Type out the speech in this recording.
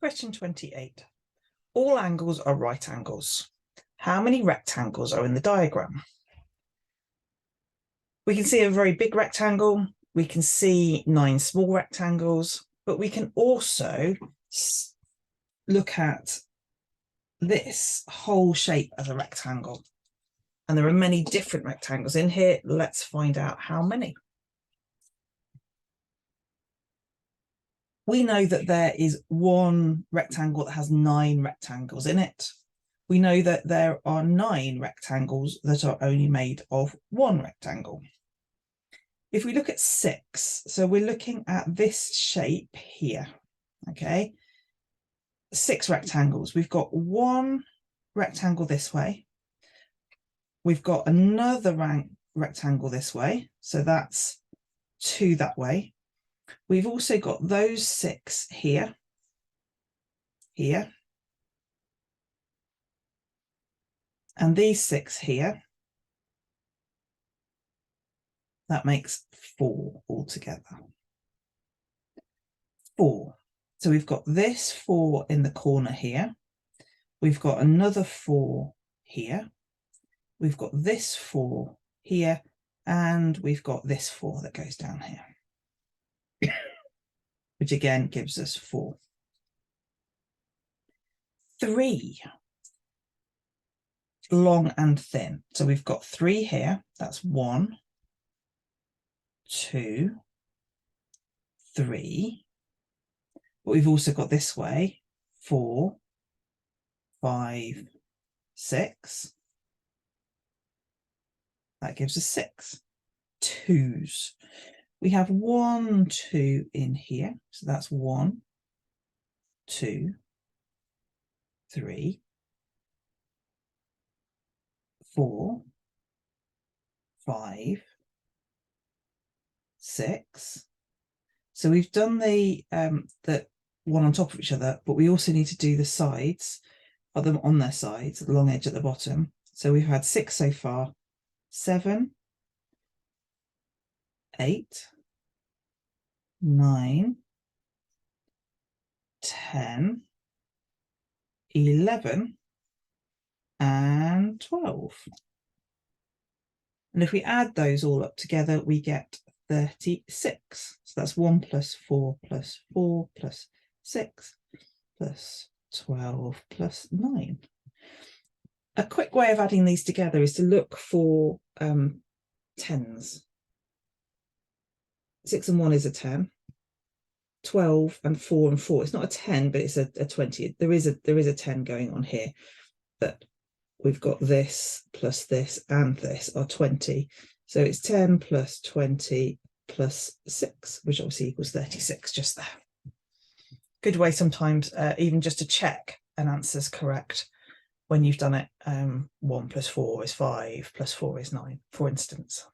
Question 28. All angles are right angles. How many rectangles are in the diagram? We can see a very big rectangle. We can see 9 small rectangles, but we can also look at this whole shape as a rectangle. And there are many different rectangles in here. Let's find out how many. We know that there is one rectangle that has 9 rectangles in it. We know that there are 9 rectangles that are only made of one rectangle. If we look at 6, so we're looking at this shape here, okay? 6 rectangles. We've got one rectangle this way. We've got another rectangle this way, so that's 2 that way. We've also got those 6 here, here, and these 6 here. That makes 4 altogether. 4. So we've got this 4 in the corner here. We've got another 4 here. We've got this 4 here, and we've got this 4 that goes down here, which again gives us 4. 3. Long and thin. So we've got 3 here. That's 1, 2, 3. But we've also got this way 4, 5, 6. That gives us 6. 2s. We have 1, 2 in here. So that's 1, 2, 3, 4, 5, 6. So we've done the one on top of each other, but we also need to do the sides of them on their sides, the long edge at the bottom. So we've had 6 so far. 7, 8, 9, 10, 11, and 12. And if we add those all up together, we get 36. So that's 1 plus 4 plus 4 plus 6 plus 12 plus 9. A quick way of adding these together is to look for tens. 6 and 1 is a 10. 12 and 4 and 4. It's not a 10, but it's a 20. There is a 10 going on here. But we've got this plus this and this are 20. So it's 10 plus 20 plus 6, which obviously equals 36 just there. Good way sometimes even just to check an answer's correct when you've done it. 1 plus 4 is 5, plus 4 is 9, for instance.